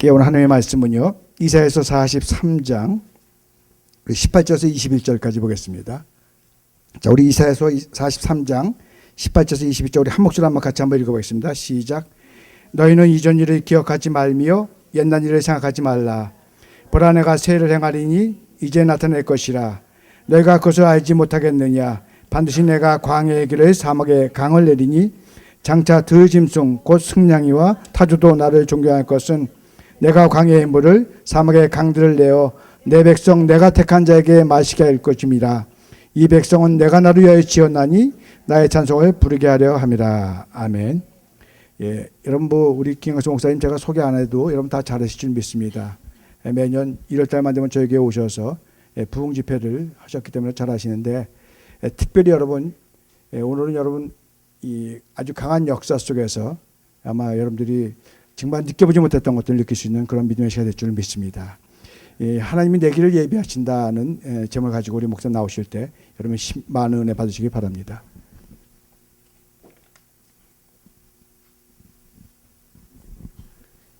오늘 하나님의 말씀은요, 이사야서 43장 18절에서 21절까지 보겠습니다. 자, 우리 이사야서 43장 18절에서 21절 우리 한 목소리 한번 같이 한번 읽어보겠습니다. 시작. 너희는 이전 일을 기억하지 말며 옛날 일을 생각하지 말라. 보라, 내가 새 일을 행하리니 이제 나타낼 것이라. 너희가 그것을 알지 못하겠느냐. 반드시 내가 광야의 길을 사막에 강을 내리니 장차 들짐승 곧 승냥이와 타주도 나를 존경할 것은 내가 광야의 물을 사막의 강들을 내어 내 백성 내가 택한 자에게 마시게 할 것임이라. 이 백성은 내가 나를 위하여 지었나니 나의 찬송을 부르게 하려 함이라. 아멘. 예, 여러분 우리 김광수 목사님 제가 소개 안 해도 여러분 다 잘 하실 줄 믿습니다. 매년 1월달만 되면 저에게 오셔서 부흥 집회를 하셨기 때문에 잘 하시는데, 특별히 여러분 오늘은 여러분 이 아주 강한 역사 속에서 아마 여러분들이 정말 느껴보지 못했던 것들을 느낄 수 있는 그런 믿음의 시간이 될 줄 믿습니다. 하나님이 내 길을 예비하신다는 제목을 가지고 우리 목사 나오실 때 여러분 많은 은혜 받으시기 바랍니다.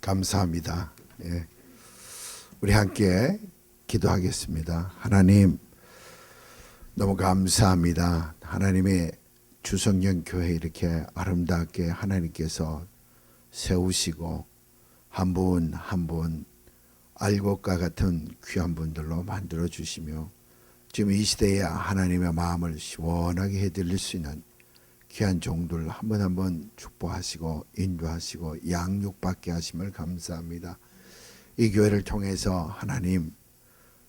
감사합니다. 예. 우리 함께 기도하겠습니다. 하나님, 너무 감사합니다. 하나님의 주성령 교회 이렇게 아름답게 하나님께서 세우시고 한 분 한 분 알곡과 같은 귀한 분들로 만들어 주시며 지금 이 시대에 하나님의 마음을 시원하게 해드릴 수 있는 귀한 종들 한 번 한 번 축복하시고 인도하시고 양육받게 하심을 감사합니다. 이 교회를 통해서 하나님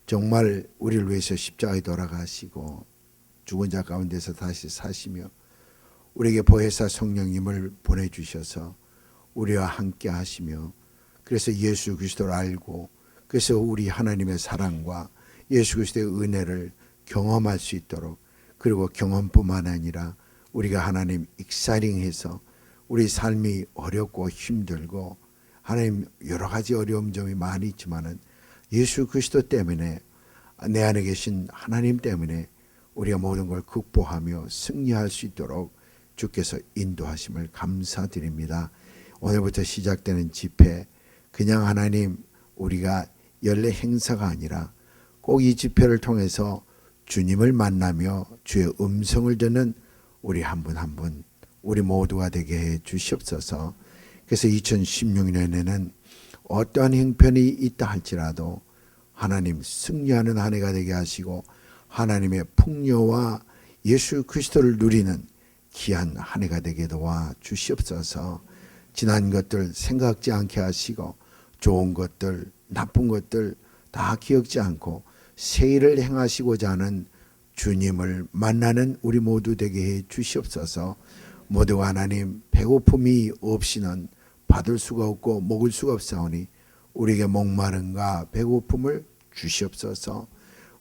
정말 우리를 위해서 십자가에 돌아가시고 죽은 자 가운데서 다시 사시며 우리에게 보혜사 성령님을 보내주셔서 우리와 함께 하시며, 그래서 예수 그리스도를 알고 그래서 우리 하나님의 사랑과 예수 그리스도의 은혜를 경험할 수 있도록, 그리고 경험뿐만 아니라 우리가 하나님 익사링해서 우리 삶이 어렵고 힘들고 하나님 여러 가지 어려운 점이 많이 있지만은 예수 그리스도 때문에, 내 안에 계신 하나님 때문에 우리가 모든 걸 극복하며 승리할 수 있도록 주께서 인도하심을 감사드립니다. 오늘부터 시작되는 집회, 그냥 하나님 우리가 연례 행사가 아니라 꼭 이 집회를 통해서 주님을 만나며 주의 음성을 듣는 우리 한 분 한 분 우리 모두가 되게 해 주시옵소서. 그래서 2016년에는 어떠한 형편이 있다 할지라도 하나님 승리하는 한 해가 되게 하시고 하나님의 풍요와 예수 그리스도를 누리는 귀한 한 해가 되게 도와 주시옵소서. 지난 것들 생각지 않게 하시고 좋은 것들 나쁜 것들 다 기억지 않고 새 일을 행하시고자 하는 주님을 만나는 우리 모두 되게 해 주시옵소서. 모두 하나님 배고픔이 없이는 받을 수가 없고 먹을 수가 없사오니 우리에게 목마름과 배고픔을 주시옵소서.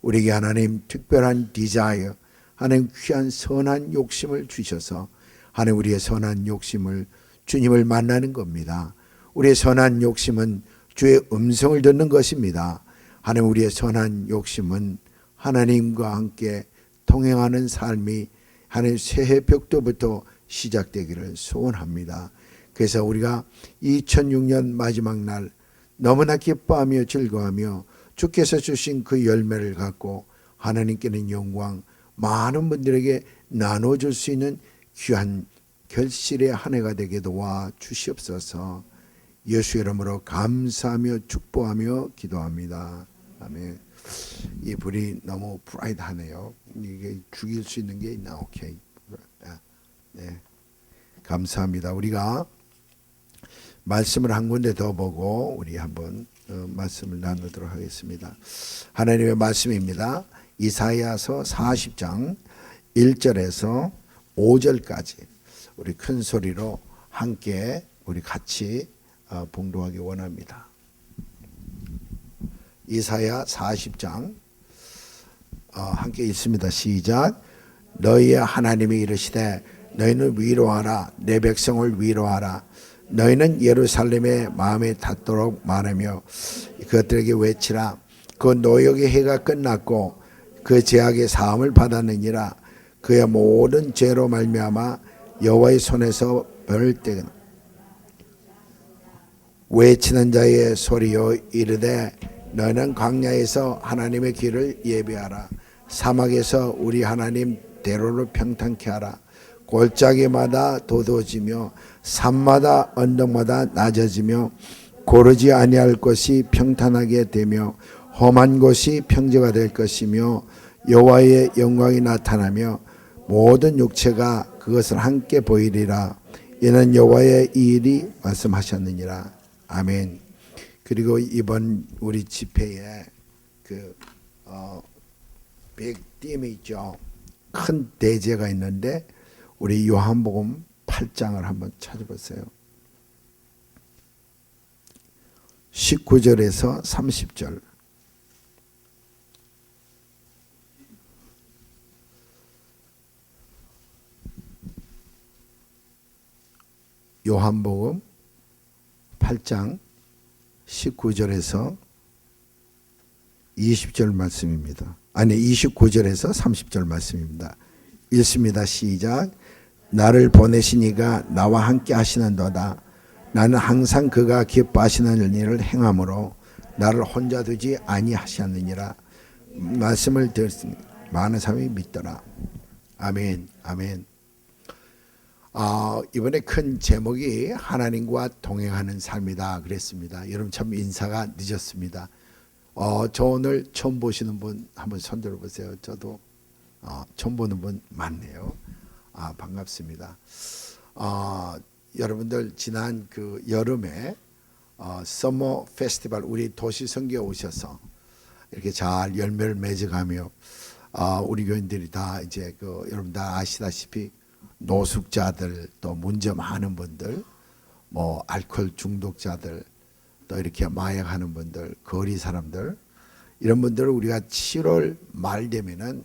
우리에게 하나님 특별한 디자이어, 하나님 귀한 선한 욕심을 주셔서 하나님 우리의 선한 욕심을 주님을 만나는 겁니다. 우리의 선한 욕심은 주의 음성을 듣는 것입니다. 하나님 우리의 선한 욕심은 하나님과 함께 동행하는 삶이 하나님 새해 벽도부터 시작되기를 소원합니다. 그래서 우리가 2006년 마지막 날 너무나 기뻐하며 즐거워하며 주께서 주신 그 열매를 갖고 하나님께는 영광 많은 분들에게 나눠줄 수 있는 귀한 결실의 한 해가 되게 도와 주시옵소서. 예수 이름으로 감사하며 축복하며 기도합니다. 아멘. 이 불이 너무 브라이트하네요. 이게 죽일 수 있는 게 있나? 오케이. 네. 감사합니다. 우리가 말씀을 한 군데 더 보고 우리 한번 말씀을 나누도록 하겠습니다. 하나님의 말씀입니다. 이사야서 40장 1절에서 5절까지 우리 큰 소리로 함께 우리 같이 봉독하기 원합니다. 이사야 40장 함께 읽습니다. 시작. 너희의 하나님이 이르시되 너희는 위로하라. 내 백성을 위로하라. 너희는 예루살렘의 마음에 닿도록 말하며 그것들에게 외치라. 그 노역의 해가 끝났고 그 죄악의 사함을 받았느니라. 그의 모든 죄로 말미암아 여호와의 손에서 벌을 떼는 외치는 자의 소리여 이르되 너는 광야에서 하나님의 길을 예비하라. 사막에서 우리 하나님 대로를 평탄케 하라. 골짜기마다 도도지며 산마다 언덕마다 낮아지며 고르지 아니할 것이 평탄하게 되며 험한 곳이 평지가 될 것이며 여호와의 영광이 나타나며 모든 육체가 그것을 함께 보이리라. 이는 여호와의 이 일이 말씀하셨느니라. 아멘. 그리고 이번 우리 집회에 빅팀이 있죠. 큰 대제가 있는데 우리 요한복음 8장을 한번 찾아보세요. 19절에서 30절. 요한복음 8장 19절에서 20절 말씀입니다. 아니 29절에서 30절 말씀입니다. 읽습니다. 시작. 나를 보내신 이가 나와 함께 하시는도다. 나는 항상 그가 기뻐하시는 일을 행함으로 나를 혼자 두지 아니하셨느니라. 말씀을 들었으니 많은 사람이 믿더라. 아멘. 아멘. 이번에 큰 제목이 하나님과 동행하는 삶이다 그랬습니다. 여러분 참 인사가 늦었습니다. 저 오늘 처음 보시는 분 한번 손 들어보세요. 저도 처음 보는 분 많네요. 반갑습니다. 여러분들 지난 그 여름에 서머 페스티벌 우리 도시 선교에 오셔서 이렇게 잘 열매를 맺어가며 우리 교인들이 다 이제 여러분 다 아시다시피 노숙자들 또 문제 많은 분들 뭐 알코올 중독자들 또 이렇게 마약하는 분들 거리 사람들 이런 분들을 우리가 7월 말 되면은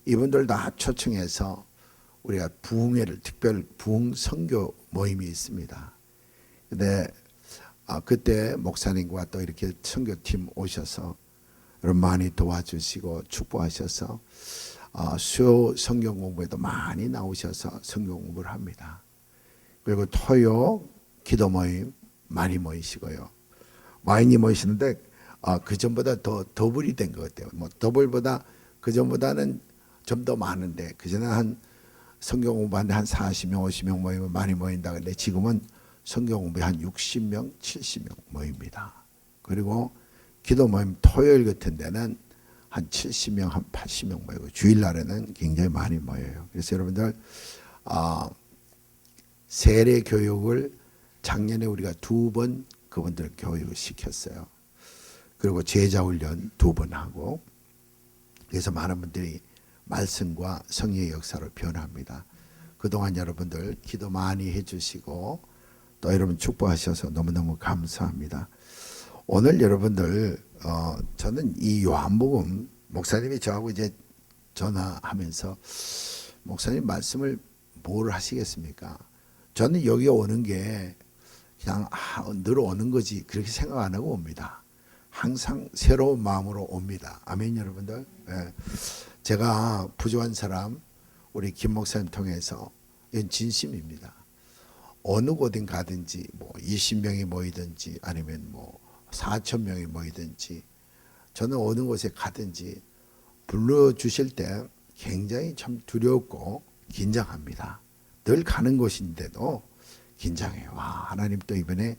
이분들 다 초청해서 우리가 부흥회를 특별 부흥 선교 모임이 있습니다. 근데 그때 목사님과 또 이렇게 선교팀 오셔서 여러분 많이 도와주시고 축복하셔서 수요 성경 공부에도 많이 나오셔서 성경 공부를 합니다. 그리고 토요 기도 모임 많이 모이시고요. 많이 모이시는데 그 전보다 더 더블이 된 것 같아요. 뭐 더블보다 그 전보다는 좀 더 많은데 그 전에 한 성경 공부하는데 한 40명, 50명 모이면 많이 모인다. 근데 지금은 성경 공부에 한 60명, 70명 모입니다. 그리고 기도 모임 토요일 같은 데는 한 70명, 한 80명 모이고 주일날에는 굉장히 많이 모여요. 그래서 여러분들 세례 교육을 작년에 우리가 2번 그분들 교육을 시켰어요. 그리고 제자 훈련 2번 하고 그래서 많은 분들이 말씀과 성령의 역사로 변합니다. 그동안 여러분들 기도 많이 해주시고 또 여러분 축복하셔서 너무너무 감사합니다. 오늘 여러분들 저는 이 요한복음 목사님이 저하고 이제 전화하면서 목사님 말씀을 뭘 하시겠습니까? 저는 여기 오는 게 그냥 늘 오는 거지 그렇게 생각 안 하고 옵니다. 항상 새로운 마음으로 옵니다. 아멘 여러분들. 네. 제가 부족한 사람 우리 김 목사님 통해서 이건 진심입니다. 어느 곳에 가든지 뭐 20명이 모이든지 아니면 뭐 4,000명이 모이든지 저는 어느 곳에 가든지 불러주실 때 굉장히 참 두렵고 긴장합니다. 늘 가는 곳인데도 긴장해요. 하나님 또 이번에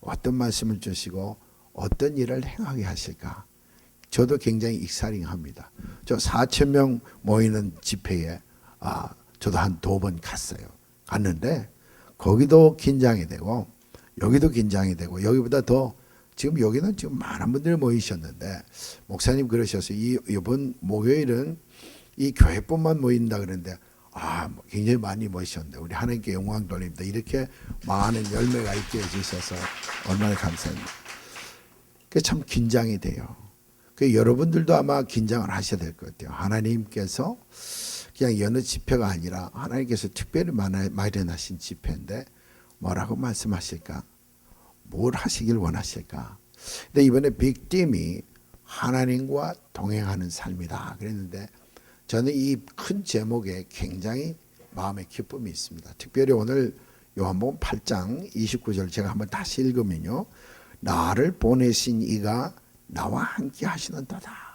어떤 말씀을 주시고 어떤 일을 행하게 하실까. 저도 굉장히 익사링합니다. 저 4,000명 모이는 집회에 저도 한 2번 갔어요. 갔는데 거기도 긴장이 되고 여기도 긴장이 되고 여기보다 더 지금 여기는 지금 많은 분들이 모이셨는데 목사님 그러셔서 이번 목요일은 이 교회뿐만 모인다 그러는데 굉장히 많이 모이셨는데 우리 하나님께 영광 돌립니다. 이렇게 많은 열매가 있게 해주셔서 얼마나 감사합니다. 참 긴장이 돼요. 여러분들도 아마 긴장을 하셔야 될 것 같아요. 하나님께서 그냥 여느 집회가 아니라 하나님께서 특별히 마련하신 집회인데 뭐라고 말씀하실까? 뭘 하시길 원하실까? 근데 이번에 빅팀이 하나님과 동행하는 삶이다 그랬는데 저는 이 큰 제목에 굉장히 마음의 기쁨이 있습니다. 특별히 오늘 요한복음 8장 29절 제가 한번 다시 읽으면요. 나를 보내신 이가 나와 함께 하시는도다.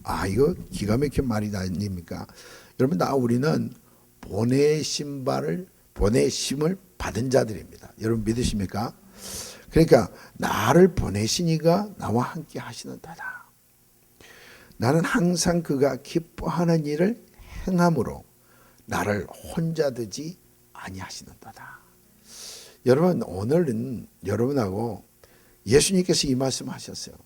아, 이거 기가 막힌 말이 아닙니까? 여러분, 우리는 보내심을 받은 자들입니다. 여러분 믿으십니까? 그러니까 나를 보내신 이가 나와 함께 하시는도다. 나는 항상 그가 기뻐하는 일을 행함으로 나를 혼자 두지 아니하시는도다. 여러분, 오늘은 여러분하고 예수님께서 이 말씀 하셨어요.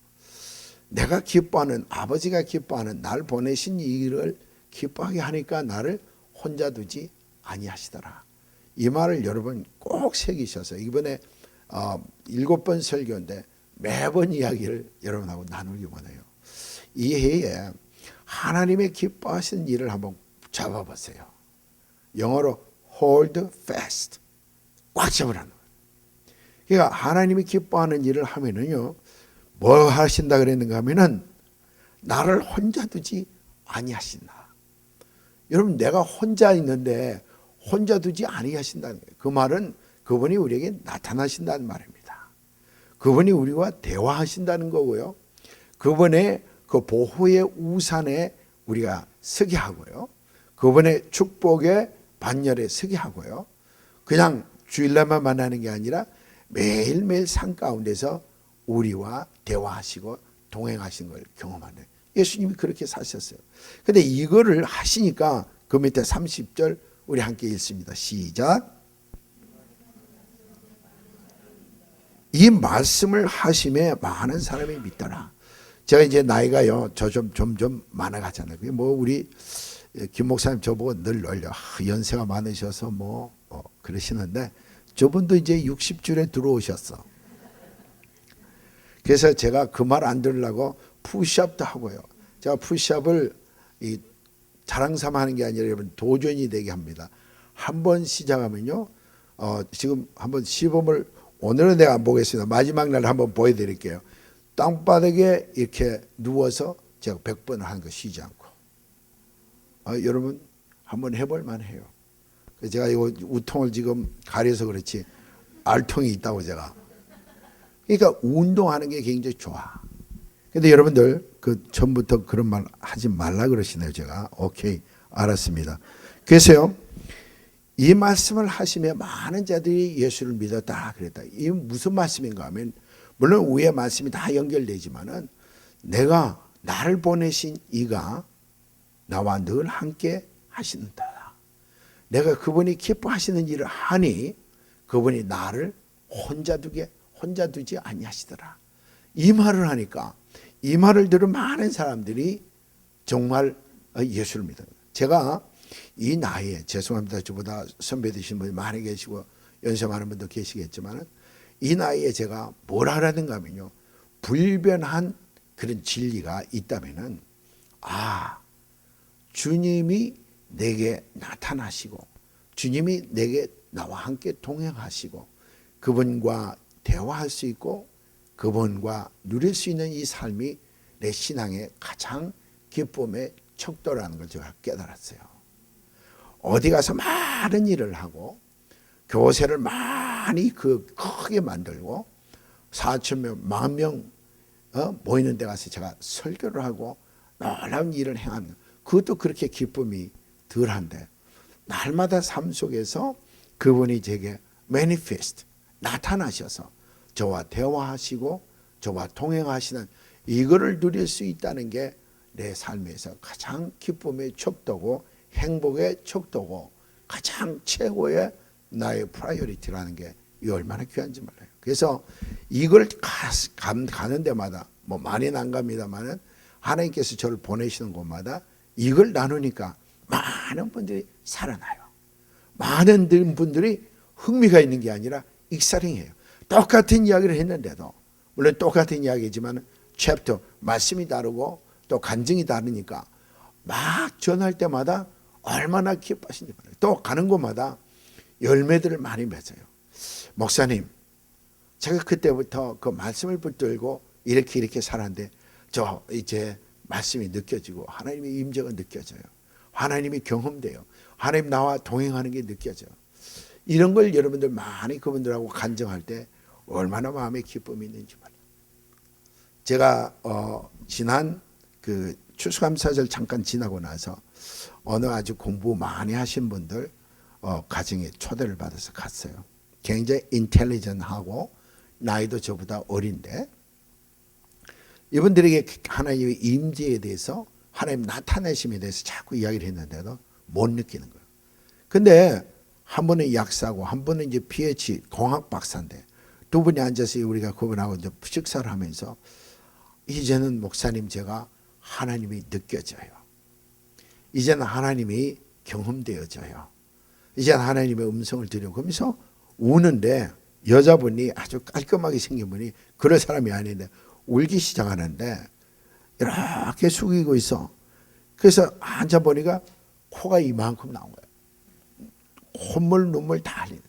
내가 기뻐하는, 아버지가 기뻐하는 날 보내신 일을 기뻐하게 하니까 나를 혼자 두지 아니하시더라. 이 말을 여러분 꼭 새기셔서 이번에 7번 설교인데 매번 이야기를 여러분하고 나누기 원해요. 이 해에 하나님의 기뻐하시는 일을 한번 잡아보세요. 영어로 hold fast, 꽉 잡으라는 거예요. 그러니까 하나님이 기뻐하는 일을 하면은요, 뭐 하신다 그랬는가 하면은 나를 혼자 두지 아니하신다. 여러분, 내가 혼자 있는데 혼자 두지 아니하신다는 거예요. 그 말은 그분이 우리에게 나타나신다는 말입니다. 그분이 우리와 대화하신다는 거고요. 그분의 그 보호의 우산에 우리가 서게 하고요. 그분의 축복의 반열에 서게 하고요. 그냥 주일날만 만나는 게 아니라 매일매일 삶 가운데서 우리와 대화하시고 동행하신 걸 경험하는, 예수님이 그렇게 사셨어요. 근데 이거를 하시니까 그 밑에 30절 우리 함께 읽습니다. 시작. 이 말씀을 하심에 많은 사람이 믿더라. 제가 이제 나이가요, 점점 많아가잖아요. 뭐 우리 김 목사님 저보고 늘 놀려. 연세가 많으셔서 그러시는데 저분도 이제 60줄에 들어오셨어. 그래서 제가 그 말 안 들으려고 푸시업도 하고요. 제가 푸시업을 자랑삼아 하는 게 아니라 여러분 도전이 되게 합니다. 한번 시작하면요, 지금 한번 시범을 오늘은 내가 안 보겠습니다. 마지막 날 한번 보여드릴게요. 땅바닥에 이렇게 누워서 제가 100번을 하는 거 쉬지 않고. 여러분 한번 해볼 만해요. 제가 이거 우통을 지금 가려서 그렇지 알통이 있다고 제가. 그러니까 운동하는 게 굉장히 좋아. 근데 여러분들 처음부터 그런 말 하지 말라 그러시네요. 제가 오케이, 알았습니다. 그래서요, 이 말씀을 하시며 많은 자들이 예수를 믿었다 그랬다. 이 무슨 말씀인가 하면, 물론 위에 말씀이 다 연결되지만은 내가 나를 보내신 이가 나와 늘 함께 하시는다. 내가 그분이 기뻐하시는 일을 하니 그분이 나를 혼자 두지 아니하시더라. 이 말을 하니까, 이 말을 들은 많은 사람들이 정말 예수를 믿어요. 제가 이 나이에, 죄송합니다, 저보다 선배 되신 분이 많이 계시고 연세 많은 분도 계시겠지만, 이 나이에 제가 뭘 하라는가 하면요, 불변한 그런 진리가 있다면은, 주님이 내게 나타나시고 주님이 내게 나와 함께 동행하시고 그분과 대화할 수 있고 그분과 누릴 수 있는 이 삶이 내 신앙의 가장 기쁨의 척도라는 걸 제가 깨달았어요. 어디 가서 많은 일을 하고 교세를 많이 크게 만들고 4,000명, 10,000명 모이는 데 가서 제가 설교를 하고 놀라운 일을 행하는, 그것도 그렇게 기쁨이 덜한데, 날마다 삶 속에서 그분이 제게 manifest, 나타나셔서 저와 대화하시고 저와 동행하시는 이거를 누릴 수 있다는 게 내 삶에서 가장 기쁨의 척도고 행복의 척도고 가장 최고의 나의 프라이어리티라는 게 이 얼마나 귀한지 몰라요. 그래서 이걸 가는 데마다 많이는 안 갑니다만은 하나님께서 저를 보내시는 곳마다 이걸 나누니까 많은 분들이 살아나요. 많은 분들이 흥미가 있는 게 아니라 익사링해요. 똑같은 이야기를 했는데도, 물론 똑같은 이야기지만 챕터, 말씀이 다르고 또 간증이 다르니까 막 전할 때마다 얼마나 기뻐하신지 몰라요. 또 가는 곳마다 열매들을 많이 맺어요. 목사님, 제가 그때부터 그 말씀을 붙들고 이렇게 살았는데 저 이제 말씀이 느껴지고 하나님의 임재가 느껴져요. 하나님이 경험돼요. 하나님 나와 동행하는 게 느껴져요. 이런 걸 여러분들 많이 그분들하고 간증할 때 얼마나 마음에 기쁨이 있는지 말이에요. 제가 지난 그 추수감사절 잠깐 지나고 나서 어느 아주 공부 많이 하신 분들 가정에 초대를 받아서 갔어요. 굉장히 인텔리전하고 나이도 저보다 어린데 이분들에게 하나님의 임재에 대해서 하나님 나타내심에 대해서 자꾸 이야기를 했는데도 못 느끼는 거예요. 근데 한 분은 약사고 한 분은 이제 PhD 공학 박사인데 두 분이 앉아서 우리가 그분하고 이제 식사를 하면서 이제는 목사님 제가 하나님이 느껴져요. 이제는 하나님이 경험되어져요. 이제는 하나님의 음성을 들으려고 하면서 우는데 여자분이 아주 깔끔하게 생긴 분이 그럴 사람이 아닌데 울기 시작하는데 이렇게 숙이고 있어. 그래서 앉아보니까 코가 이만큼 나온 거예요. 콧물 눈물 다 흘리는.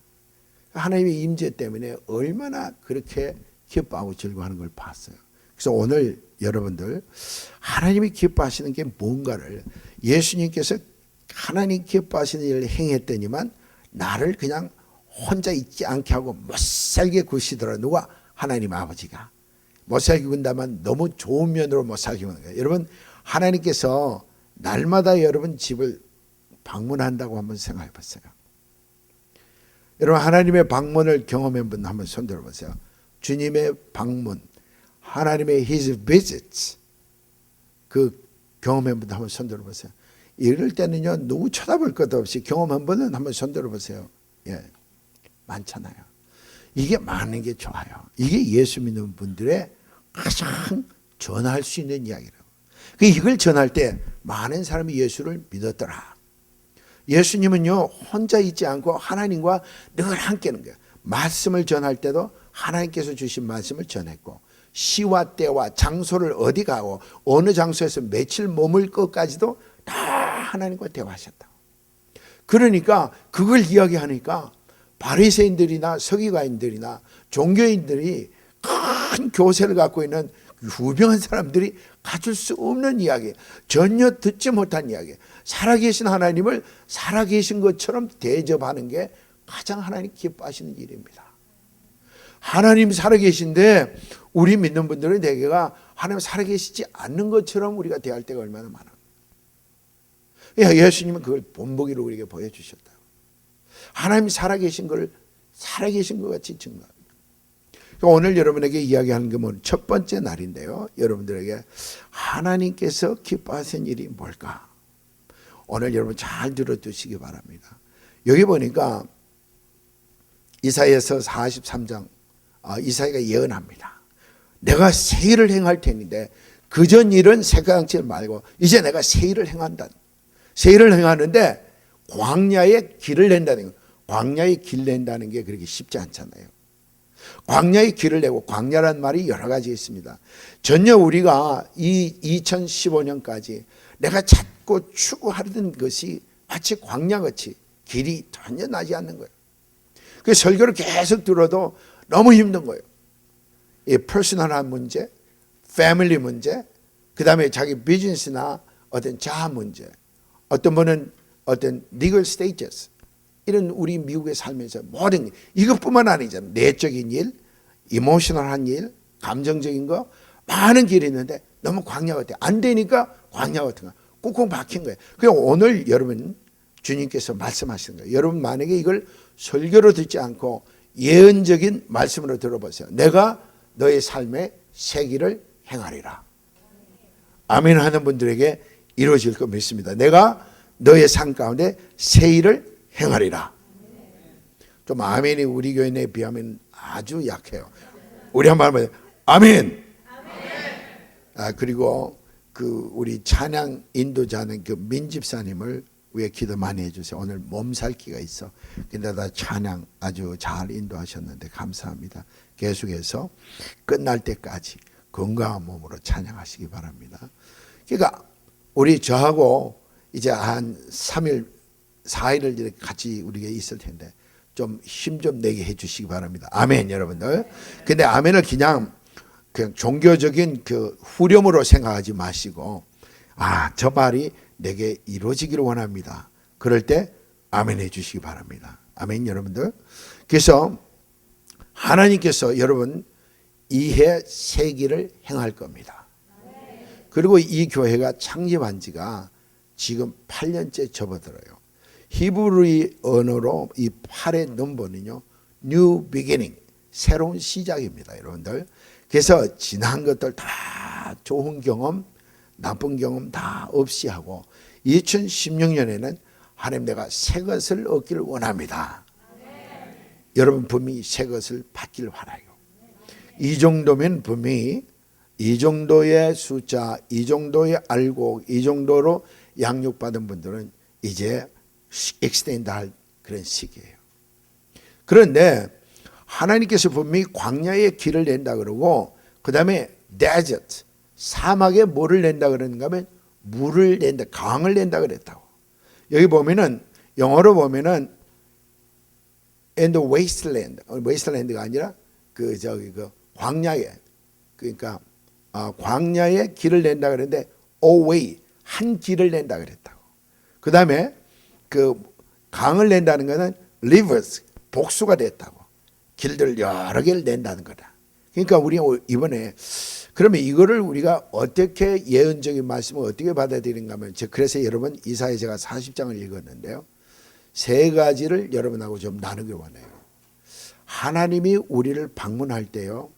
하나님의 임재 때문에 얼마나 그렇게 기뻐하고 즐거워하는 걸 봤어요. 그래서 오늘 여러분들 하나님이 기뻐하시는 게 뭔가를 예수님께서 하나님 기뻐하시는 일을 행했더니만 나를 그냥 혼자 있지 않게 하고 못살게 구시더라. 누가? 하나님 아버지가. 못살게 군다면 너무 좋은 면으로 못살게 구는 거예요. 여러분 하나님께서 날마다 여러분 집을 방문한다고 한번 생각해 보세요. 여러분 하나님의 방문을 경험한 분 한번 손들어 보세요. 주님의 방문, 하나님의 His visits 그 경험한 분 한번 손들어 보세요. 이럴 때는요 누구 쳐다볼 것도 없이 경험한 분은 한번 손들어 보세요. 예, 많잖아요. 이게 많은 게 좋아요. 이게 예수 믿는 분들의 가장 전할 수 있는 이야기라고. 이걸 전할 때 많은 사람이 예수를 믿었더라. 예수님은요 혼자 있지 않고 하나님과 늘 함께하는 거예요. 말씀을 전할 때도 하나님께서 주신 말씀을 전했고 시와 때와 장소를 어디 가고 어느 장소에서 며칠 머물 것까지도 다 하나님과 대화하셨다. 그러니까 그걸 이야기하니까 바리새인들이나 서기관인들이나 종교인들이 큰 교세를 갖고 있는 유명한 사람들이 가질 수 없는 이야기, 전혀 듣지 못한 이야기, 살아계신 하나님을 살아계신 것처럼 대접하는 게 가장 하나님 기뻐하시는 일입니다. 하나님 살아계신데 우리 믿는 분들은 대개가 하나님 살아계시지 않는 것처럼 우리가 대할 때가 얼마나 많아. 예수님은 그걸 본보기로 우리에게 보여주셨다. 하나님 살아계신 걸 살아계신 것 같이 증거합니다. 오늘 여러분에게 이야기하는 게 뭐 첫 번째 날인데요. 여러분들에게 하나님께서 기뻐하시는 일이 뭘까? 오늘 여러분 잘 들어두시기 바랍니다. 여기 보니까 이사야서 43장 이사야가 예언합니다. 내가 새 일을 행할 테니데 그전 일은 생각지 말고 이제 내가 새 일을 행한다. 새 일을 행하는데 광야에 길을 낸다는 거. 광야에 길 낸다는 게 그렇게 쉽지 않잖아요. 광야에 길을 내고 광야란 말이 여러 가지 있습니다. 전혀 우리가 이 2015년까지 내가 찾고 추구하던 것이 마치 광야같이 길이 전혀 나지 않는 거예요. 그 설교를 계속 들어도 너무 힘든 거예요. 이 퍼스널한 문제, 패밀리 문제, 그 다음에 자기 비즈니스나 어떤 자아 문제, 어떤 분은 어떤 legal status, 이런 우리 미국의 삶에서 모든 이것뿐만 아니잖아요. 내적인 일, 이모셔널한 일, 감정적인 거 많은 길이 있는데 너무 광야 같아요. 안 되니까 광야 같은 거 꾹꾹 박힌 거예요. 그래서 오늘 여러분 주님께서 말씀하시는 거예요. 여러분 만약에 이걸 설교로 듣지 않고 예언적인 말씀으로 들어보세요. 내가 너의 삶에 새 길을 행하리라. 아멘 하는 분들에게 이루어질 거 믿습니다. 내가 너의 삶 가운데 새 일을 행하리라. 좀 아멘이 우리 교인에 비하면 아주 약해요. 우리 한 말만 아멘. 그리고 그 우리 찬양 인도자는 그 민집사님을 위해 기도 많이 해주세요. 오늘 몸살기가 있어. 근데 다 찬양 아주 잘 인도하셨는데 감사합니다. 계속해서 끝날 때까지 건강한 몸으로 찬양하시기 바랍니다. 그러니까 우리 저하고 이제 한 3일 4일을 이렇게 같이 우리가 있을 텐데 좀 힘 좀 내게 해주시기 바랍니다. 아멘 여러분들. 근데 아멘을 그냥 종교적인 그 후렴으로 생각하지 마시고 저 말이 내게 이루어지기를 원합니다. 그럴 때 아멘 해주시기 바랍니다. 아멘 여러분들. 그래서 하나님께서 여러분 이해 세기를 행할 겁니다. 그리고 이 교회가 창립한 지가 지금 8년째 접어들어요. 히브리 언어로 이 8의 넘버는요, New Beginning, 새로운 시작입니다, 여러분들. 그래서 지난 것들 다 좋은 경험, 나쁜 경험 다 없이 하고 2016년에는 하나님 내가 새 것을 얻기를 원합니다. 여러분 분명히 새 것을 받기를 바라요. 이 정도면 분명히 이 정도의 숫자, 이 정도의 알고, 이 정도로 양육받은 분들은 이제 extend 할 그런 시기예요. 그런데 하나님께서 분명히 광야에 길을 낸다 그러고 그 다음에 desert, 사막에 뭐를 낸다 그러는가 하면 물을 낸다, 강을 낸다 그랬다고. 여기 보면은 영어로 보면은 in the wasteland, wasteland가 아니라 그 광야에, 그러니까 광야에 길을 낸다 그랬는데 away, 한 길을 낸다 그랬다고. 그 다음에 그 강을 낸다는 것은 rivers, 복수가 됐다고. 길들 여러 개를 낸다는 거다. 그러니까 우리 이번에 그러면 이거를 우리가 어떻게 예언적인 말씀을 어떻게 받아들인가 하면, 그래서 여러분 이사야 제가 40장을 읽었는데요, 세 가지를 여러분하고 좀 나누기 원해요. 하나님이 우리를 방문할 때요,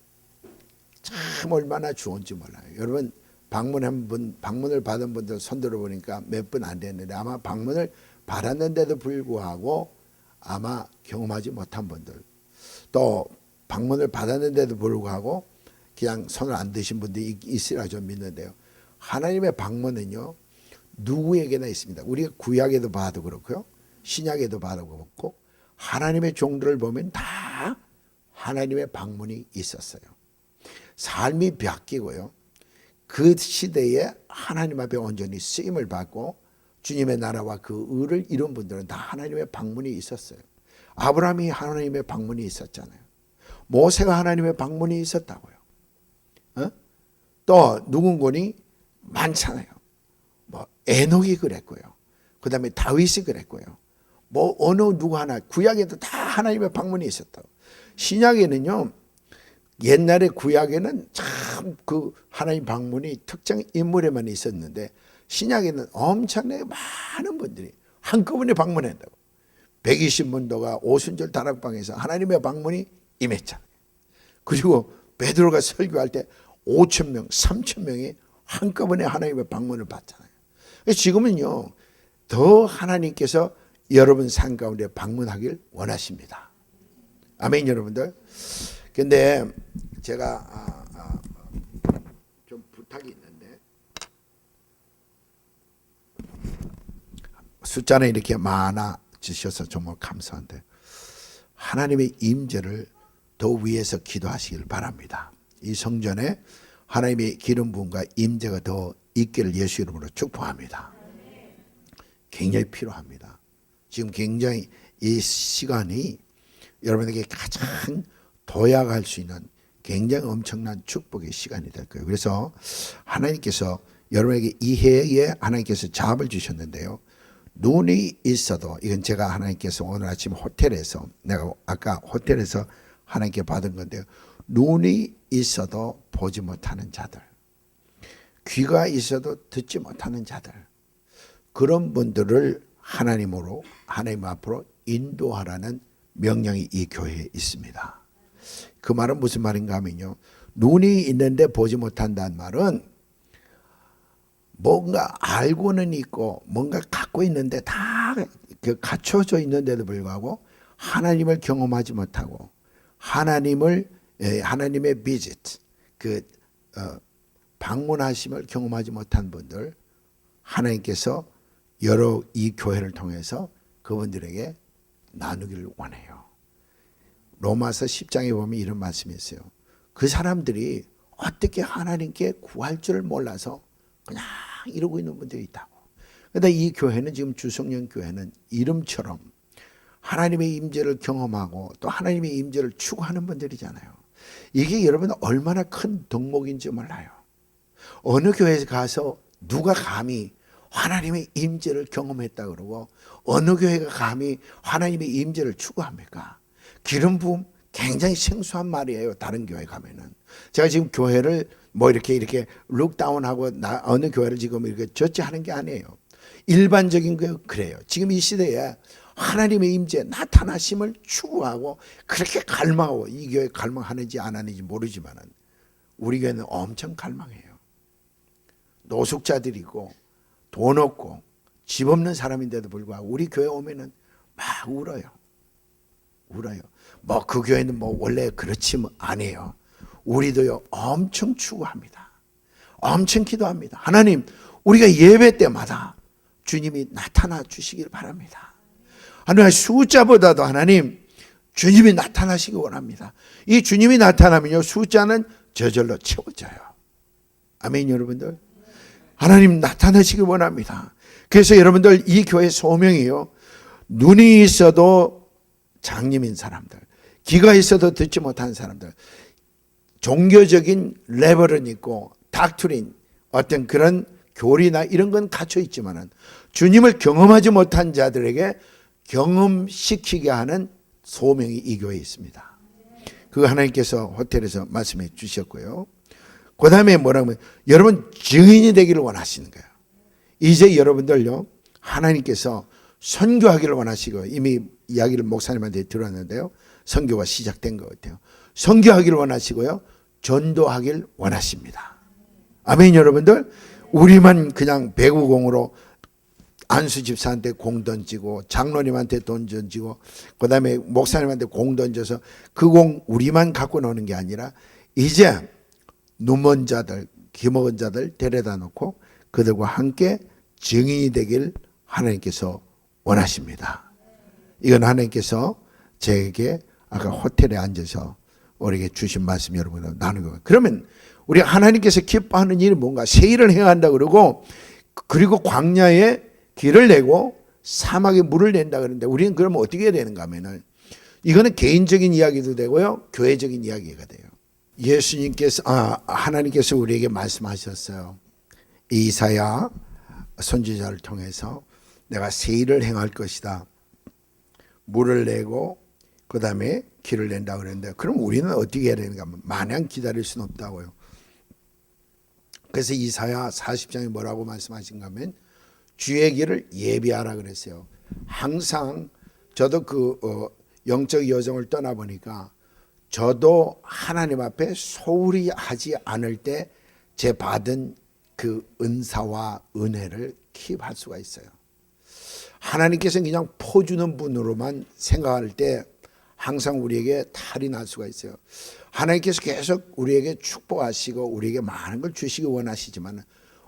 참 얼마나 좋은지 몰라요. 여러분 방문을 받은 분들 손 들어보니까 몇 분 안 됐는데 아마 방문을 받았는데도 불구하고 아마 경험하지 못한 분들, 또 방문을 받았는데도 불구하고 그냥 손을 안 드신 분들이 있으라 좀 믿는데요. 하나님의 방문은요, 누구에게나 있습니다. 우리가 구약에도 봐도 그렇고요, 신약에도 봐도 그렇고, 하나님의 종들을 보면 다 하나님의 방문이 있었어요. 삶이 바뀌고요, 그 시대에 하나님 앞에 온전히 쓰임을 받고 주님의 나라와 그 의를 이룬 분들은 다 하나님의 방문이 있었어요. 아브라함이 하나님의 방문이 있었잖아요. 모세가 하나님의 방문이 있었다고요. 또 누군가니 많잖아요. 뭐 에녹이 그랬고요, 그 다음에 다윗이 그랬고요, 뭐 어느 누구 하나, 구약에도 다 하나님의 방문이 있었다고. 신약에는요, 옛날에 구약에는 참 그 하나님 방문이 특정 인물에만 있었는데 신약에는 엄청나게 많은 분들이 한꺼번에 방문한다고. 120문도가 오순절 다락방에서 하나님의 방문이 임했잖아요. 그리고 베드로가 설교할 때 5,000명, 3,000명이 한꺼번에 하나님의 방문을 받잖아요. 지금은요, 더 하나님께서 여러분 삶 가운데 방문하길 원하십니다. 아멘 여러분들. 근데 제가 좀 부탁이 있는데, 숫자는 이렇게 많아 주셔서 정말 감사한데 하나님의 임재를 더 위에서 기도하시길 바랍니다. 이 성전에 하나님의 기름 부음과 임재가 더 있기를 예수 이름으로 축복합니다. 굉장히 필요합니다. 지금 굉장히 이 시간이 여러분에게 가장 도약할 수 있는 굉장히 엄청난 축복의 시간이 될 거예요. 그래서 하나님께서 여러분에게 이해에 하나님께서 답을 주셨는데요, 눈이 있어도, 이건 제가 하나님께서 오늘 아침 호텔에서, 내가 아까 호텔에서 하나님께 받은 건데요, 눈이 있어도 보지 못하는 자들, 귀가 있어도 듣지 못하는 자들, 그런 분들을 하나님으로, 하나님 앞으로 인도하라는 명령이 이 교회에 있습니다. 그 말은 무슨 말인가 하면요, 눈이 있는데 보지 못한다는 말은 뭔가 알고는 있고 뭔가 갖고 있는데 다 갖춰져 있는데도 불구하고 하나님을 경험하지 못하고 하나님의 비짓, 방문하심을 경험하지 못한 분들, 하나님께서 여러 이 교회를 통해서 그분들에게 나누기를 원해요. 로마서 10장에 보면 이런 말씀이 있어요. 그 사람들이 어떻게 하나님께 구할 줄을 몰라서 그냥 이러고 있는 분들이 있다고. 그런데 이 교회는, 지금 주성령 교회는 이름처럼 하나님의 임재를 경험하고 또 하나님의 임재를 추구하는 분들이잖아요. 이게 여러분 얼마나 큰 덕목인지 몰라요. 어느 교회에 가서 누가 감히 하나님의 임재를 경험했다 그러고 어느 교회가 감히 하나님의 임재를 추구합니까? 기름 부음 굉장히 생소한 말이에요. 다른 교회 가면은. 제가 지금 교회를 뭐 이렇게 룩다운하고 어느 교회를 지금 이렇게 저지하는 게 아니에요. 일반적인 게 그래요. 지금 이 시대에 하나님의 임재 나타나심을 추구하고 그렇게 갈망하고, 이 교회 갈망하는지 안 하는지 모르지만은 우리 교회는 엄청 갈망해요. 노숙자들이고 돈 없고 집 없는 사람인데도 불구하고 우리 교회 오면은 막 울어요. 뭐 그 교회는 뭐 원래 그렇지 뭐 아니에요. 우리도요 엄청 추구합니다. 엄청 기도합니다. 하나님, 우리가 예배 때마다 주님이 나타나 주시길 바랍니다. 하나님, 숫자보다도 하나님 주님이 나타나시기 원합니다. 이 주님이 나타나면요 숫자는 저절로 채워져요. 아멘. 여러분들, 하나님 나타나시길 원합니다. 그래서 여러분들, 이 교회 소명이요, 눈이 있어도 장님인 사람들, 귀가 있어도 듣지 못한 사람들, 종교적인 레벨은 있고 닥트린 어떤 그런 교리나 이런 건 갖춰 있지만은 주님을 경험하지 못한 자들에게 경험시키게 하는 소명이 이 교회에 있습니다. 그거 하나님께서 호텔에서 말씀해 주셨고요. 그 다음에 뭐라고 하면, 여러분 증인이 되기를 원하시는 거예요. 이제 여러분들요, 하나님께서 선교하기를 원하시고, 이미 이야기를 목사님한테 들었는데요, 선교가 시작된 것 같아요. 선교하기를 원하시고요, 전도하기를 원하십니다. 아멘. 여러분들, 우리만 그냥 배구공으로 안수 집사한테 공 던지고 장로님한테 돈 던지고 그 다음에 목사님한테 공 던져서 그 공 우리만 갖고 노는 게 아니라 이제 눈먼 자들, 귀먹은 자들 데려다 놓고 그들과 함께 증인이 되길 하나님께서 원하십니다. 이건 하나님께서 저에게 아까 호텔에 앉아서 우리에게 주신 말씀 여러분과 나누는 거예요. 그러면 우리 하나님께서 기뻐하는 일이 뭔가? 새 일을 해야 한다 그러고, 그리고 광야에 길을 내고 사막에 물을 낸다 그러는데, 우리는 그러면 어떻게 해야 되는가 하면은, 이거는 개인적인 이야기도 되고요, 교회적인 이야기가 돼요. 하나님께서 우리에게 말씀하셨어요. 이사야 선지자를 통해서 내가 새 일을 행할 것이다. 물을 내고 그 다음에 길을 낸다 그랬는데, 그럼 우리는 어떻게 해야 되는가 하면 마냥 기다릴 수는 없다고요. 그래서 이사야 40장에 뭐라고 말씀하신가 하면 주의 길을 예비하라 그랬어요. 항상 저도 영적 여정을 떠나보니까 저도 하나님 앞에 소홀히 하지 않을 때 제 받은 그 은사와 은혜를 킵할 수가 있어요. 하나님께서 그냥 퍼주는 분으로만 생각할 때 항상 우리에게 탈이 날 수가 있어요. 하나님께서 계속 우리에게 축복하시고 우리에게 많은 걸 주시기 원하시지만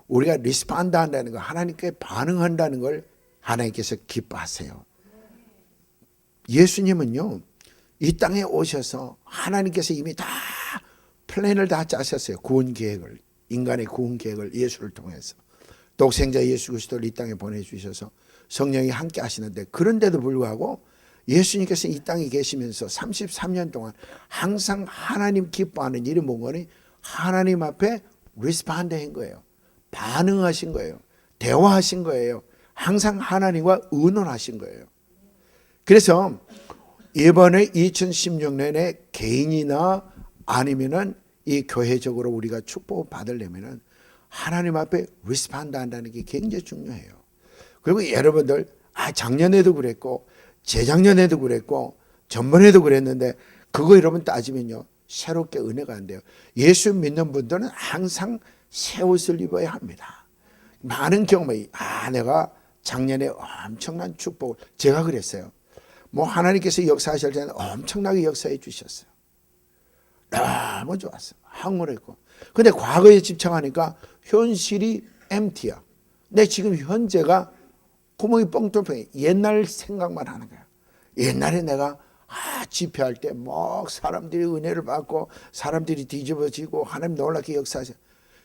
우리가 리스폰드 한다는 거, 하나님께 반응한다는 걸 하나님께서 기뻐하세요. 예수님은요, 이 땅에 오셔서 하나님께서 이미 다 플랜을 다 짜셨어요. 구원 계획을, 인간의 구원 계획을 예수를 통해서 독생자 예수 그리스도를 이 땅에 보내주셔서 성령이 함께 하시는데, 그런데도 불구하고 예수님께서 이 땅에 계시면서 33년 동안 항상 하나님 기뻐하는 일이 뭔가니 하나님 앞에 리스폰드 한 거예요. 반응하신 거예요. 대화하신 거예요. 항상 하나님과 의논하신 거예요. 그래서 이번에 2016년에 개인이나 아니면은 이 교회적으로 우리가 축복을 받으려면은 하나님 앞에 리스폰드 한다는 게 굉장히 중요해요. 그리고 여러분들, 작년에도 그랬고 재작년에도 그랬고 전번에도 그랬는데, 그거 여러분 따지면요 새롭게 은혜가 안 돼요. 예수 믿는 분들은 항상 새 옷을 입어야 합니다. 많은 경험이, 내가 작년에 엄청난 축복을, 제가 그랬어요. 뭐 하나님께서 역사하실 때는 엄청나게 역사해 주셨어요. 너무 좋았어요. 황홀했고. 근데 과거에 집착하니까 현실이 empty야. 내 지금 현재가 구멍이 뻥 뚫려. 옛날 생각만 하는 거야. 옛날에 내가 집회할 때 막 사람들이 은혜를 받고 사람들이 뒤집어지고 하나님 놀랍게 역사하셔.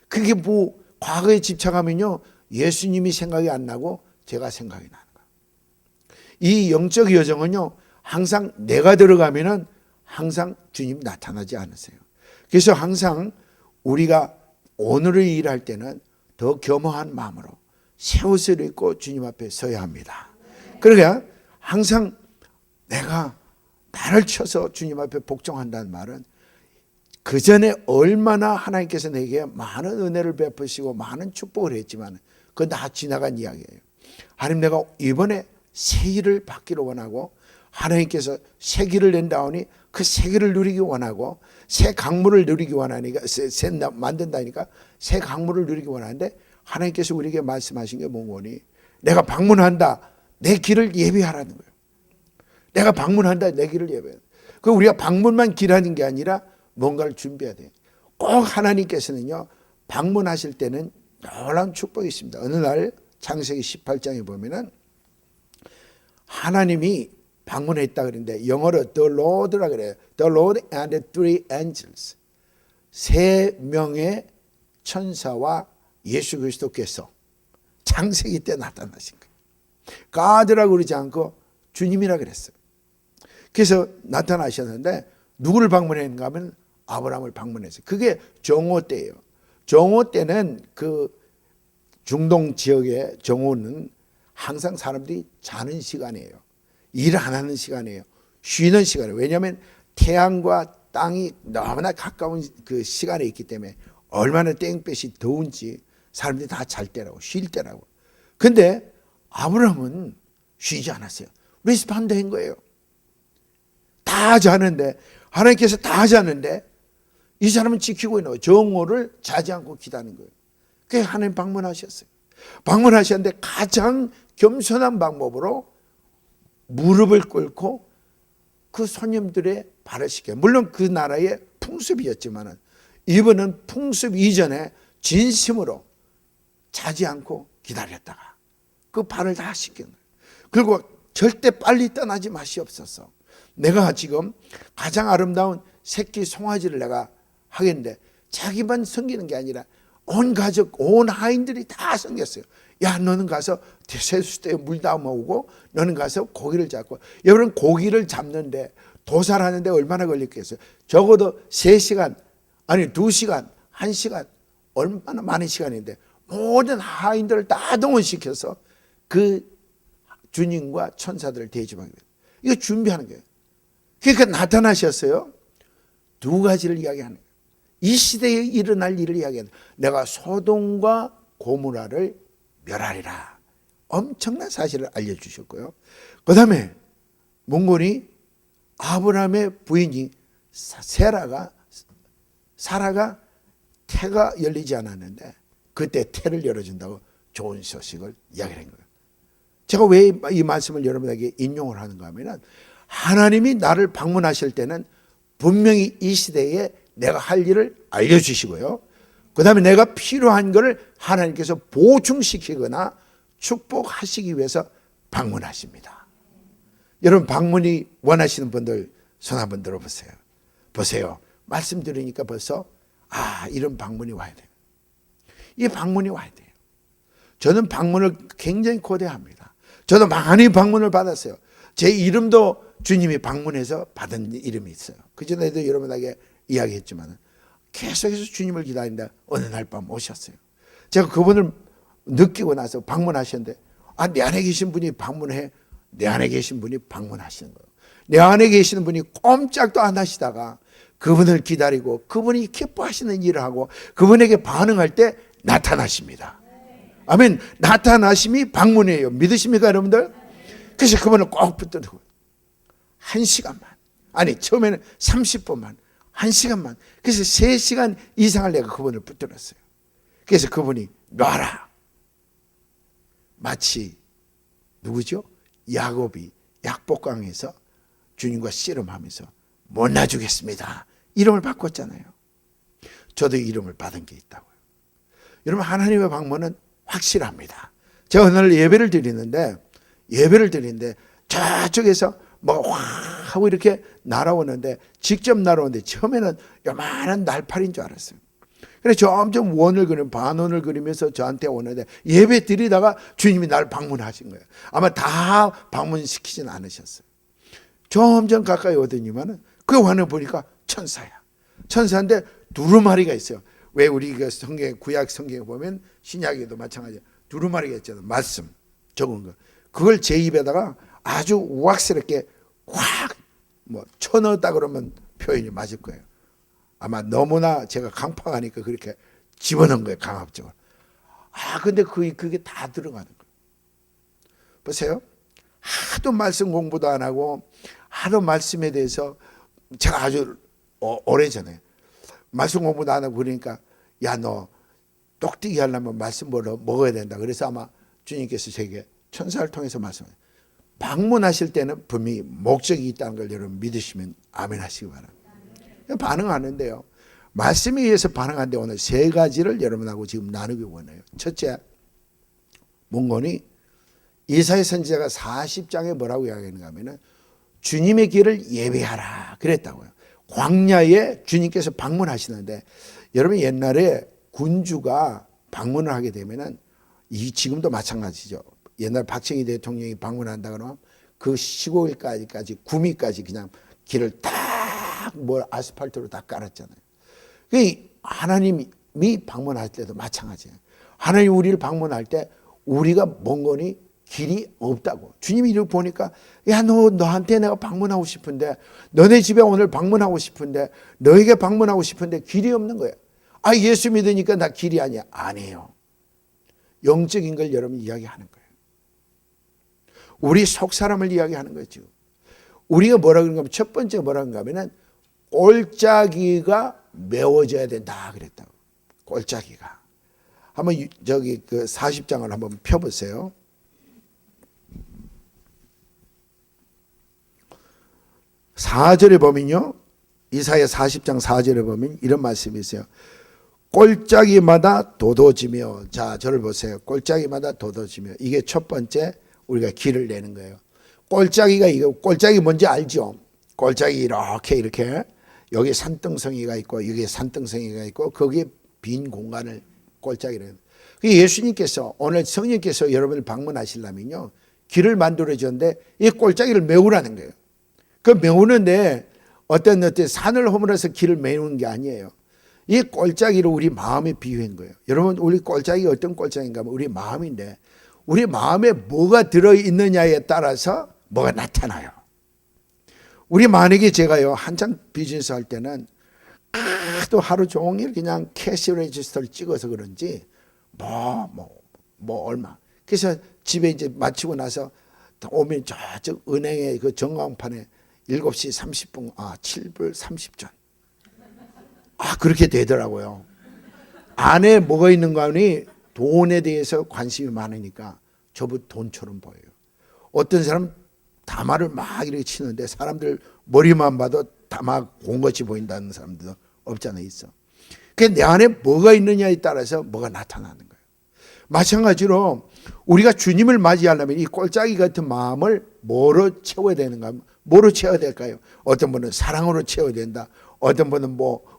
그게 뭐 과거에 집착하면요 예수님이 생각이 안 나고 제가 생각이 나는 거야. 이 영적 여정은요 항상 내가 들어가면은 항상 주님 나타나지 않으세요. 그래서 항상 우리가 오늘을 일할 때는 더 겸허한 마음으로 새 옷을 입고 주님 앞에 서야 합니다. 그러니까 항상 내가 나를 쳐서 주님 앞에 복종한다는 말은 그 전에 얼마나 하나님께서 내게 많은 은혜를 베푸시고 많은 축복을 했지만 그건 다 지나간 이야기예요. 하나님, 내가 이번에 새 일을 받기를 원하고 하나님께서 새 길을 낸다오니 그 새 길을 누리기 원하고 새 강물을 누리기 원하니까 새 만든다니까 새 강물을 누리기 원하는데 하나님께서 우리에게 말씀하신 게 뭐니? 내가 방문한다. 내 길을 예비하라는 거예요. 내가 방문한다. 내 길을 예비해. 그 우리가 방문만 기라는 게 아니라 뭔가를 준비해야 돼요. 꼭 하나님께서는요, 방문하실 때는 놀라운 축복이 있습니다. 어느 날 창세기 18장에 보면은 하나님이 방문했다 그랬는데 영어로 The Lord라 그래요. The Lord and the three angels. 세 명의 천사와 예수 그리스도께서 창세기 때 나타나신 거예요. God라고 그러지 않고 주님이라 그랬어요. 그래서 나타나셨는데 누구를 방문했는가 하면 아브라함을 방문했어요. 그게 정오 때예요. 정오 때는 그 중동 지역의 정오는 항상 사람들이 자는 시간이에요. 일 안 하는 시간이에요. 쉬는 시간이에요. 왜냐하면 태양과 땅이 너무나 가까운 그 시간에 있기 때문에 얼마나 땡볕이 더운지 사람들이 다 잘 때라고, 쉴 때라고. 근데 아브라함은 쉬지 않았어요. 리스폰드한 거예요. 다 자는데, 하나님께서 다 자는데 이 사람은 지키고 있는 거예요. 정오를 자지 않고 기다리는 거예요. 그래서 하나님 방문하셨어요. 방문하셨는데 가장 겸손한 방법으로 무릎을 꿇고 그 손님들의 발을 씻겨요. 물론 그 나라의 풍습이었지만 이분은 풍습 이전에 진심으로 자지 않고 기다렸다가 그 발을 다 씻긴 거예요. 그리고 절대 빨리 떠나지 마시옵소서. 내가 지금 가장 아름다운 새끼 송아지를 내가 하겠는데 자기만 섬기는 게 아니라 온 가족, 온 하인들이 다 섬겼어요. 야, 너는 가서 세수대에 물 담아오고 너는 가서 고기를 잡고. 여러분, 고기를 잡는데 도살하는데 얼마나 걸렸겠어요? 적어도 3시간, 아니 2시간, 1시간, 얼마나 많은 시간인데 모든 하인들을 다 동원시켜서 그 주님과 천사들을 대접하게 돼요. 이거 준비하는 거예요. 그러니까 나타나셨어요. 두 가지를 이야기하는 거예요. 이 시대에 일어날 일을 이야기하는 거예요. 내가 소돔과 고모라를 멸하리라. 엄청난 사실을 알려주셨고요. 그 다음에 몽골이 아브라함의 부인이 사라가 태가 열리지 않았는데 그때 태를 열어준다고 좋은 소식을 이야기한 거예요. 제가 왜 이 말씀을 여러분에게 인용을 하는가 하면 하나님이 나를 방문하실 때는 분명히 이 시대에 내가 할 일을 알려주시고요. 그 다음에 내가 필요한 것을 하나님께서 보충시키거나 축복하시기 위해서 방문하십니다. 여러분, 방문이 원하시는 분들 손 한번 들어보세요. 보세요. 말씀 들으니까 벌써 이런 방문이 와야 돼요. 이 방문이 와야 돼요. 저는 방문을 굉장히 고대합니다. 저도 많이 방문을 받았어요. 제 이름도 주님이 방문해서 받은 이름이 있어요. 그전에도 여러분에게 이야기했지만 계속해서 주님을 기다린다 어느 날 밤 오셨어요. 제가 그분을 느끼고 나서 방문하셨는데 내 안에 계신 분이 방문해. 내 안에 계신 분이 방문하시는 거예요. 내 안에 계시는 분이 꼼짝도 안 하시다가 그분을 기다리고 그분이 기뻐하시는 일을 하고 그분에게 반응할 때 나타나십니다. 아멘. 나타나심이 방문이에요. 믿으십니까, 여러분들? 그래서 그분을 꼭 붙들고 1시간만, 아니 처음에는 30분만, 1시간만, 그래서 3시간 이상을 내가 그분을 붙들었어요. 그래서 그분이 놔라. 마치 누구죠? 야곱이 약복강에서 주님과 씨름하면서 못 놔주겠습니다. 이름을 바꿨잖아요. 저도 이름을 받은 게 있다고요. 여러분, 하나님의 방문은 확실합니다. 제가 어느 날 예배를 드리는데 저쪽에서 뭐 하고 이렇게 날아오는데 직접 날아오는데 처음에는 요만한 날파리인 줄 알았어요. 그래서 점점 원을 그리면 반원을 그리면서 저한테 오는데 예배 드리다가 주님이 날 방문하신 거예요. 아마 다 방문시키진 않으셨어요. 점점 가까이 오더니만은 그 원을 보니까 천사야. 천사인데 두루마리가 있어요. 왜 우리 그 성경, 구약 성경에 보면 신약에도 마찬가지예요. 두루마리가 있잖아요. 말씀 적은 거. 그걸 제 입에다가 아주 우악스럽게 확 뭐 쳐넣었다 그러면 표현이 맞을 거예요. 아마 너무나 제가 강팍하니까 그렇게 집어넣은 거예요. 강압적으로. 근데 그게 다 들어가는 거예요. 보세요. 하도 말씀 공부도 안 하고 하도 말씀에 대해서 제가 아주 오래전에 말씀 공부도 안 하고 그러니까 야 너 똑띠기 하려면 말씀 먹어야 된다. 그래서 아마 주님께서 제게 천사를 통해서 말씀하세요. 방문하실 때는 분명히 목적이 있다는 걸 여러분 믿으시면 아멘 하시기 바랍니다. 반응하는데요. 말씀에 의해서 반응하는데 오늘 세 가지를 여러분하고 지금 나누기 원해요. 첫째, 문건이 이사야 선지자가 40장에 뭐라고 이야기하는가 하면은 주님의 길을 예배하라 그랬다고요. 광야에 주님께서 방문하시는데 여러분 옛날에 군주가 방문을 하게 되면은 지금도 마찬가지죠. 옛날 박정희 대통령이 방문한다 그러면 그 15일까지 구미까지 그냥 길을 딱 아스팔트로 다 깔았잖아요. 하나님이 방문할 때도 마찬가지예요. 하나님 우리를 방문할 때 우리가 먼 거니 길이 없다고. 주님이 이렇게 보니까 야 너한테 내가 방문하고 싶은데 너네 집에 오늘 방문하고 싶은데 너에게 방문하고 싶은데 길이 없는 거예요. 예수 믿으니까 나 길이 아니야. 아니에요. 영적인 걸 여러분 이야기하는 거예요. 우리 속 사람을 이야기하는 거죠. 우리가 뭐라 그런가 하면 첫 번째 뭐라 그런가 하면은 꼴짜기가 메워져야 된다 그랬다고. 꼴짜기가. 한번 저기 그 40장을 한번 펴보세요. (4절에) 보면요. 이사야 40장 4절에 보면 이런 말씀이 있어요. 꼴짜기마다 도도지며. 자, 저를 보세요. 꼴짜기마다 도도지며. 이게 첫 번째 우리가 길을 내는 거예요. 꼴짜기 뭔지 알죠? 꼴짜기 이렇게 여기 산등성이가 있고 여기 산등성이가 있고 거기에 빈 공간을 꼴짜기를. 예수님께서 오늘 성령께서 여러분을 방문하시려면요 길을 만들어 줬는데 이 꼴짜기를 메우라는 거예요. 그 메우는데 어떤 산을 허물어서 길을 메우는 게 아니에요. 이 꼴짜기를 우리 마음에 비유한 거예요. 여러분 우리 꼴짜기가 어떤 꼴짜기인가 하면 우리 마음인데 우리 마음에 뭐가 들어있느냐에 따라서 뭐가 나타나요. 우리 만약에 제가요 한창 비즈니스 할 때는 또 하루 종일 그냥 캐시 레지스터를 찍어서 그런지 얼마. 그래서 집에 이제 마치고 나서 오면 저쪽 은행의 그 전광판에 7시 30분 7불 30전. 그렇게 되더라고요. 안에 뭐가 있는가 하니 돈에 대해서 관심이 많으니까 저부 돈처럼 보여요. 어떤 사람 다마를 막 이렇게 치는데 사람들 머리만 봐도 다마 공같이 보인다는 사람들도 없잖아요. 있어. 그게 내 안에 뭐가 있느냐에 따라서 뭐가 나타나는 거예요. 마찬가지로 우리가 주님을 맞이하려면 이 꼴짜기 같은 마음을 뭐로 채워야 되는가 하면 뭐로 채워야 될까요? 어떤 분은 사랑으로 채워야 된다. 어떤 분은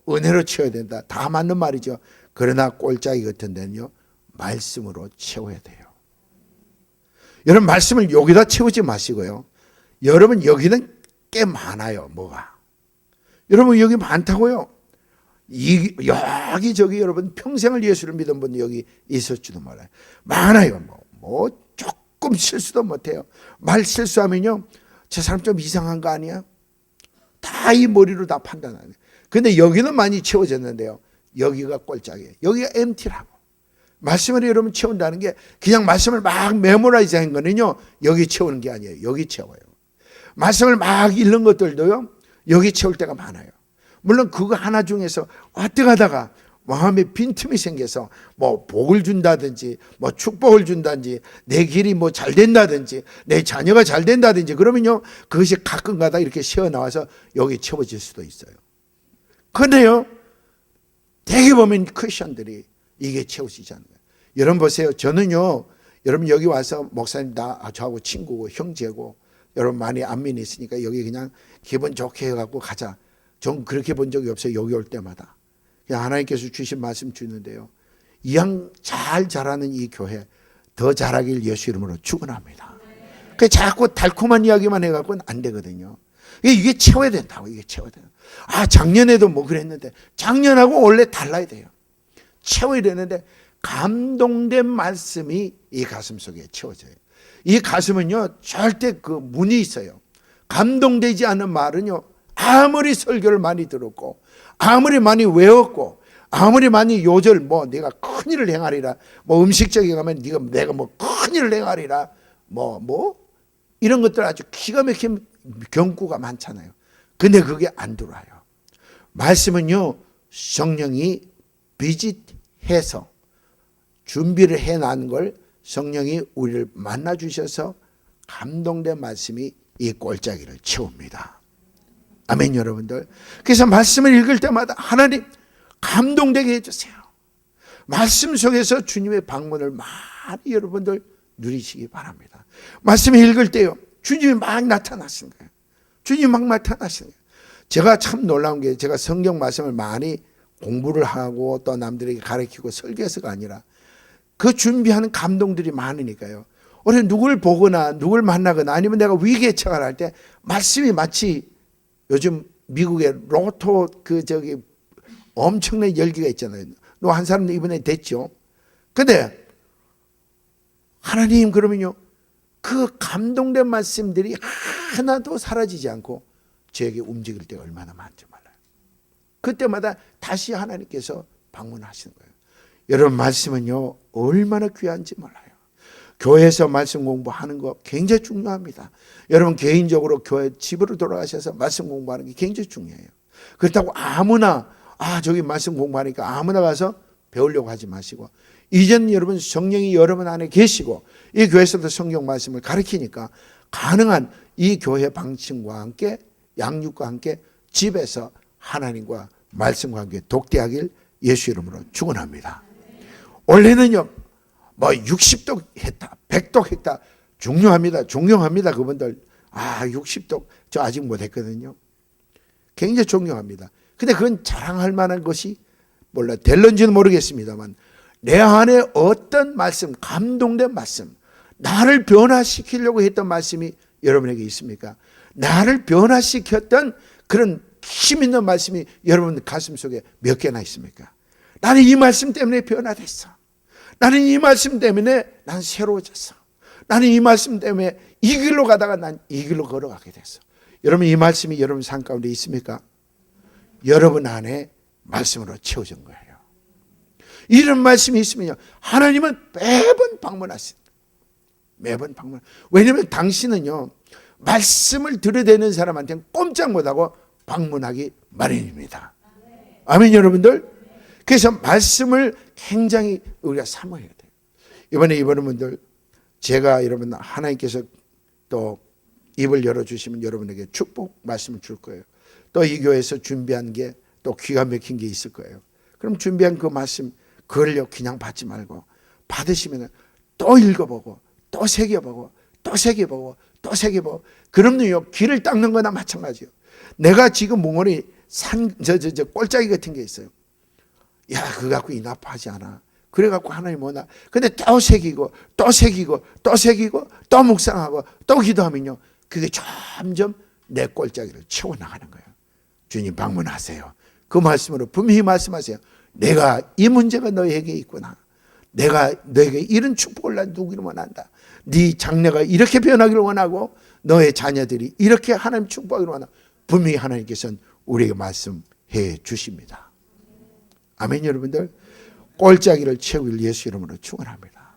은혜로 채워야 된다. 다 맞는 말이죠. 그러나 꼴짜기 같은 데는요 말씀으로 채워야 돼요. 여러분 말씀을 여기다 채우지 마시고요. 여러분 여기는 꽤 많아요. 뭐가. 여러분 여기 많다고요. 여기저기 여러분 평생을 예수를 믿은 분 여기 있을지도 몰라요. 많아요. 조금 실수도 못해요. 말 실수하면요 저 사람 좀 이상한 거 아니야? 다 이 머리로 다 판단하네. 근데 여기는 많이 채워졌는데요 여기가 꼴짝이에요. 여기가 MT라고. 말씀을 여러분 채운다는 게 그냥 말씀을 막 메모라이즈 한 거는요 여기 채우는 게 아니에요. 여기 채워요. 말씀을 막 읽는 것들도요 여기 채울 때가 많아요. 물론 그거 하나 중에서 어떻게 하다가 마음에 빈틈이 생겨서 복을 준다든지 축복을 준다든지 내 길이 잘 된다든지 내 자녀가 잘 된다든지 그러면요 그것이 가끔가다 이렇게 새어나와서 여기 채워질 수도 있어요. 그런데요 대개 보면 크리스천들이 이게 채워지지 않는 거예요. 여러분 보세요. 저는요 여러분 여기 와서 목사님 다 저하고 친구고 형제고 여러분 많이 안면이 있으니까 여기 그냥 기분 좋게 해갖고 가자. 전 그렇게 본 적이 없어요. 여기 올 때마다. 그냥 하나님께서 주신 말씀 주는데요. 이왕 잘 자라는 이 교회 더 잘하길 예수 이름으로 축원합니다. 그 자꾸 달콤한 이야기만 해갖고는 안 되거든요. 이게 채워야 된다고. 이게 채워야 돼요. 작년에도 그랬는데 작년하고 원래 달라야 돼요. 채워야 되는데 감동된 말씀이 이 가슴 속에 채워져요. 이 가슴은요 절대 그 문이 있어요. 감동되지 않은 말은요 아무리 설교를 많이 들었고 아무리 많이 외웠고 아무리 많이 요절 뭐 네가 큰일을 행하리라, 뭐 음식적인 가면 내가 뭐 큰일을 행하리라, 뭐 이런 것들 아주 기가 막힌 경구가 많잖아요. 근데 그게 안 들어와요. 말씀은요 성령이 비짓해서 준비를 해놓은 걸 성령이 우리를 만나 주셔서 감동된 말씀이 이 골짜기를 채웁니다. 아멘 여러분들. 그래서 말씀을 읽을 때마다 하나님 감동되게 해주세요. 말씀 속에서 주님의 방문을 많이 여러분들 누리시기 바랍니다. 말씀을 읽을 때요 주님이 막 나타나시는 거예요. 주님이 막 나타나시는 거예요. 제가 참 놀라운 게 제가 성경 말씀을 많이 공부를 하고 또 남들에게 가르치고 설교해서가 아니라 그 준비하는 감동들이 많으니까요. 우리 누굴 보거나 누굴 만나거나 아니면 내가 위기에 처할 때 말씀이 마치 요즘 미국의 로또 엄청난 열기가 있잖아요. 한 사람 이번에 됐죠. 근데 하나님 그러면요 그 감동된 말씀들이 하나도 사라지지 않고 저에게 움직일 때가 얼마나 많지 몰라요. 그때마다 다시 하나님께서 방문하시는 거예요. 여러분 말씀은요 얼마나 귀한지 몰라요. 교회에서 말씀 공부하는 거 굉장히 중요합니다. 여러분 개인적으로 교회 집으로 돌아가셔서 말씀 공부하는 게 굉장히 중요해요. 그렇다고 아무나 저기 말씀 공부하니까 아무나 가서 배우려고 하지 마시고, 이제는 여러분 성령이 여러분 안에 계시고 이 교회에서도 성경 말씀을 가르치니까 가능한 이 교회 방침과 함께 양육과 함께 집에서 하나님과 말씀과 함께 독대하길 예수 이름으로 축원합니다. 원래는요 60독 했다 100독 했다 중요합니다. 존경합니다. 그분들 60독 저 아직 못했거든요. 굉장히 존경합니다. 근데 그건 자랑할 만한 것이 될런지는 모르겠습니다만 내 안에 어떤 말씀, 감동된 말씀, 나를 변화시키려고 했던 말씀이 여러분에게 있습니까? 나를 변화시켰던 그런 힘 있는 말씀이 여러분 가슴 속에 몇 개나 있습니까? 나는 이 말씀 때문에 변화됐어. 나는 이 말씀 때문에 난 새로워졌어. 나는 이 말씀 때문에 이 길로 가다가 난 이 길로 걸어가게 됐어. 여러분 이 말씀이 여러분 삶 가운데 있습니까? 여러분 안에 말씀으로 채워진 거예요. 이런 말씀이 있으면요 하나님은 매번 방문하십니다. 매번 방문. 왜냐하면 당신은요 말씀을 들여대는 사람한테는 꼼짝 못하고 방문하기 마련입니다. 아멘 여러분들. 그래서 말씀을 굉장히 우리가 사모해야 돼요. 이번에 여러분들 제가 여러분 하나님께서 또 입을 열어주시면 여러분에게 축복 말씀을 줄 거예요. 또 이 교회에서 준비한 게 또 기가 막힌 게 있을 거예요. 그럼 준비한 그 말씀 그걸요 그냥 받지 말고 받으시면 또 읽어보고 또 새겨보고 또 새겨보고 또 새겨보고, 그럼요 귀를 닦는 거나 마찬가지예요. 내가 지금 몽골이 저 꼴짜기 같은 게 있어요. 야 그거 갖고 인합하지 않아. 그래갖고 하나님 뭐나. 근데 또 새기고 또 새기고 또 새기고 또 묵상하고 또 기도하면요 그게 점점 내 꼴짜기를 채워나가는 거예요. 주님 방문하세요. 그 말씀으로 분명히 말씀하세요. 내가 이 문제가 너에게 있구나. 내가 너에게 이런 축복을 난 누기를 원한다. 네 장래가 이렇게 변하기를 원하고 너의 자녀들이 이렇게 하나님 축복하기를 원한다. 분명히 하나님께서는 우리에게 말씀해 주십니다. 아멘 여러분들. 꼴짜기를 채우길 예수 이름으로 축원합니다.